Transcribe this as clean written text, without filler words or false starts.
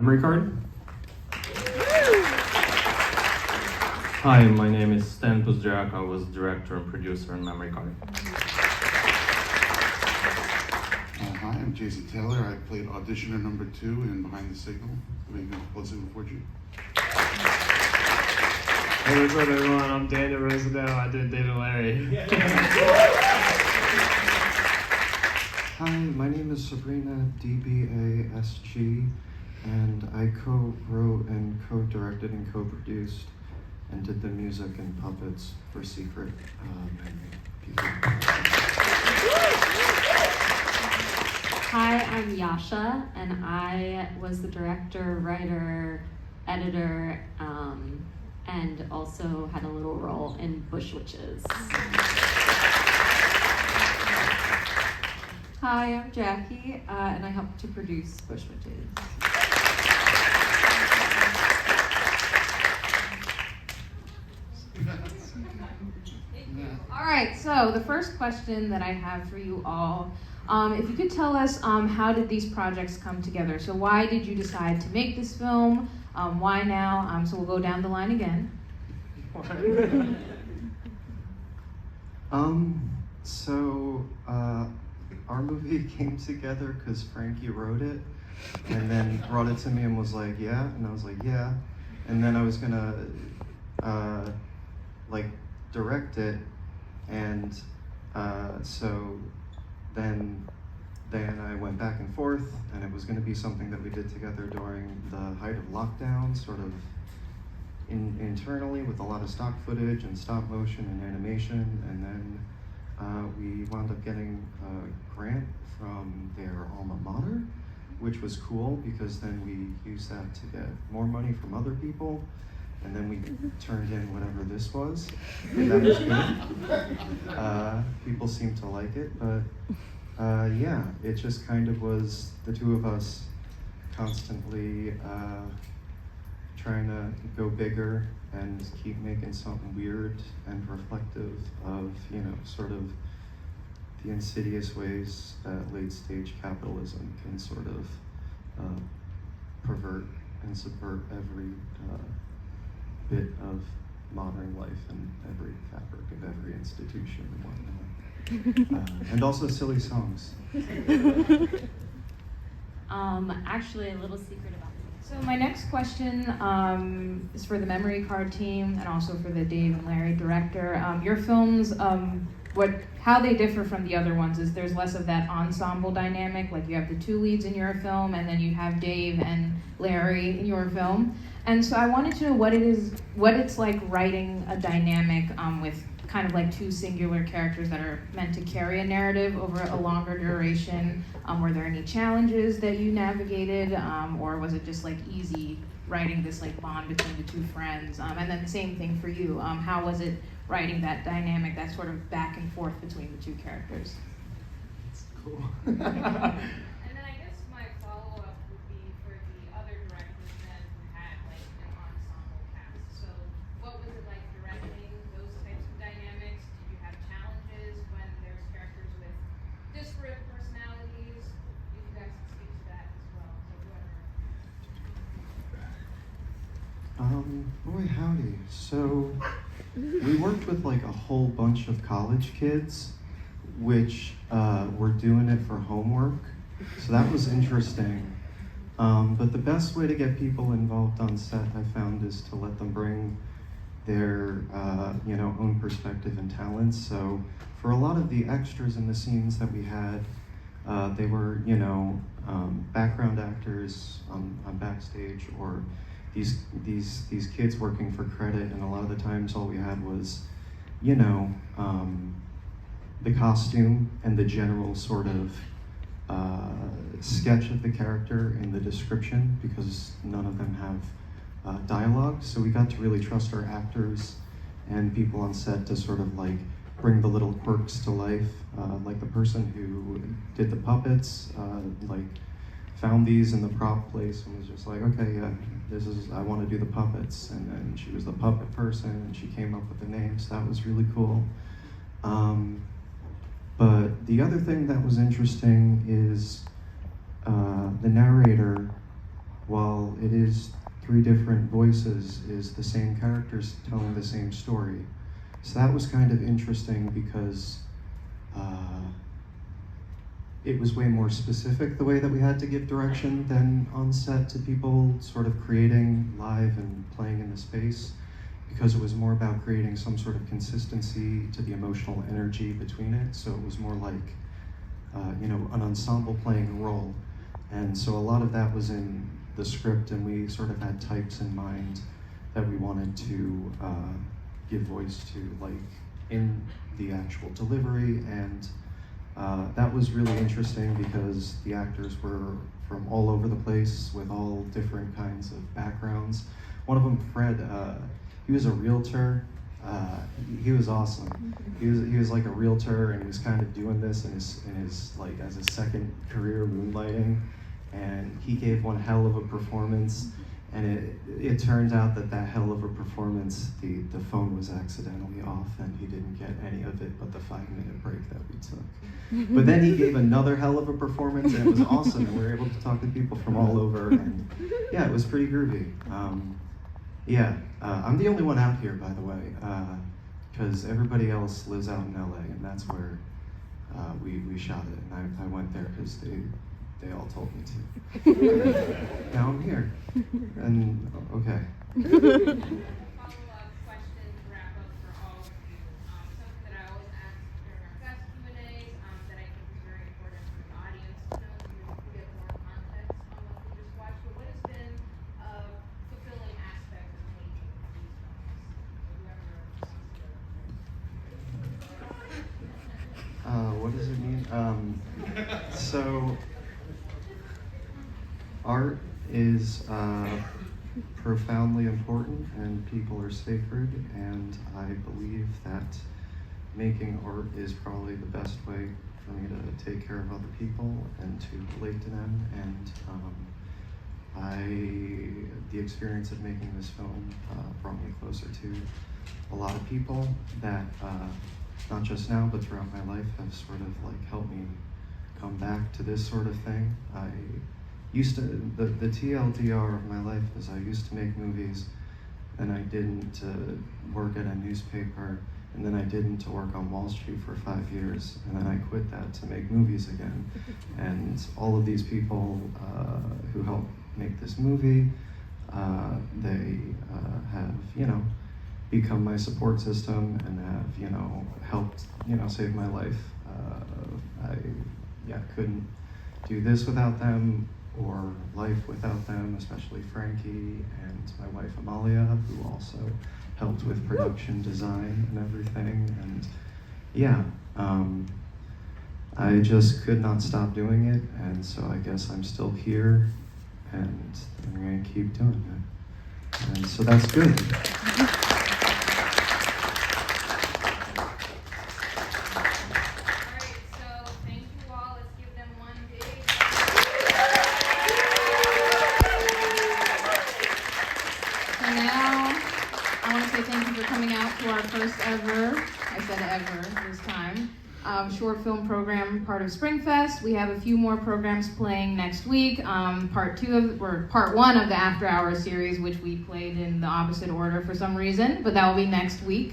Memory card? Hi, my name is Stan Puzdziak. I was director and producer on Memory Card. Hi, I'm Jason Taylor. I played auditioner number 2 in Behind the Signal, of Egan, Signal Fortune. Hey, what's up, everyone? I'm Daniel Rosedale. I did David and Larry. Hi, my name is Sabrina DBASG, and I co-wrote and co-directed and co-produced and did the music and puppets for Secret Menu Beauty. Hi, I'm Yasha, and I was the director, writer, editor, and also had a little role in Bush Witches. Hi, I'm Jackie, and I helped to produce Bush Witches. All right, so the first question that I have for you all, if you could tell us how did these projects come together? So why did you decide to make this film? Why now? So we'll go down the line again. Our movie came together because Frankie wrote it and then brought it to me and was like, yeah, and I was like, yeah. And then I was gonna direct it, and so then I went back and forth, and it was gonna be something that we did together during the height of lockdown, sort of internally with a lot of stock footage and stop motion and animation, and then we wound up getting a grant from their alma mater, which was cool because then we used that to get more money from other people, and then we turned in whatever this was, and that was good. People seemed to like it, but yeah, it just kind of was the two of us constantly trying to go bigger and keep making something weird and reflective of, sort of the insidious ways that late stage capitalism can sort of pervert and subvert every bit of modern life and every fabric of every institution and whatnot. And also silly songs. Actually, a little secret about me. So my next question is for the Memory Card team and also for the Dave and Larry director. Your films, how they differ from the other ones is there's less of that ensemble dynamic, like you have the 2 leads in your film and then you have Dave and Larry in your film. And so I wanted to know what it's like writing a dynamic with kind of like 2 singular characters that are meant to carry a narrative over a longer duration. Were there any challenges that you navigated, or was it just like easy writing this like bond between the 2 friends? And then the same thing for you. How was it writing that dynamic, that sort of back and forth between the 2 characters? Cool. And then I guess my follow-up would be for the other directors then who had like an ensemble cast. So what was it like directing those types of dynamics? Did you have challenges when there's characters with disparate personalities? If you guys can speak to that as well. So whoever. Boy howdy. So we worked with like a whole bunch of college kids, which were doing it for homework. So that was interesting. But the best way to get people involved on set, I found, is to let them bring their own perspective and talents. So for a lot of the extras in the scenes that we had, they were background actors on backstage, or these kids working for credit, and a lot of the times all we had was the costume and the general sort of sketch of the character in the description, because none of them have dialogue. So we got to really trust our actors and people on set to sort of like bring the little quirks to life. Like the person who did the puppets, found these in the prop place and was just like, okay, yeah, I want to do the puppets. And then she was the puppet person and she came up with the names. That was really cool. But the other thing that was interesting is the narrator while it is 3 different voices, is the same characters telling the same story. So that was kind of interesting because it was way more specific the way that we had to give direction than on set to people sort of creating live and playing in the space, because it was more about creating some sort of consistency to the emotional energy between it. So it was more like, an ensemble playing a role. And so a lot of that was in the script, and we sort of had types in mind that we wanted to give voice to, like in the actual delivery. And that was really interesting because the actors were from all over the place with all different kinds of backgrounds. One of them, Fred, he was a realtor. He was awesome. He was like a realtor, and he was kind of doing this in his like as a second career, moonlighting. And he gave one hell of a performance. And it turned out that hell of a performance, the phone was accidentally off, and he didn't get any of it but the 5-minute break that we took. But then he gave another hell of a performance, and it was awesome, and we were able to talk to people from all over, and yeah, it was pretty groovy. I'm the only one out here, by the way, because everybody else lives out in LA, and that's where we shot it, and I went there because they all told me to. Now I'm here, and okay. Follow-up question to wrap up for all of you. Something that I always ask during our guest Q&As that I think is very important for the audience to know, so we get more context on what we just watched. But what has been a fulfilling aspect of making these films? Whoever wants to. What does it mean? So art is profoundly important, and people are sacred, and I believe that making art is probably the best way for me to take care of other people and to relate to them. And the experience of making this film brought me closer to a lot of people that not just now but throughout my life have sort of like helped me come back to this sort of thing. The TLDR of my life is I used to make movies, and I didn't work at a newspaper, and then I didn't to work on Wall Street for 5 years, and then I quit that to make movies again. And all of these people who helped make this movie, they have, become my support system and have, helped, save my life. I couldn't do this without them, or life without them, especially Frankie and my wife Amalia, who also helped with production design and everything. And I just could not stop doing it, and so I guess I'm still here, and I'm gonna keep doing it. And so that's good. Our first ever, I said ever this time, short film program, part of SpringFest. We have a few more programs playing next week. Part 1 of the After Hours series, which we played in the opposite order for some reason, but that will be next week.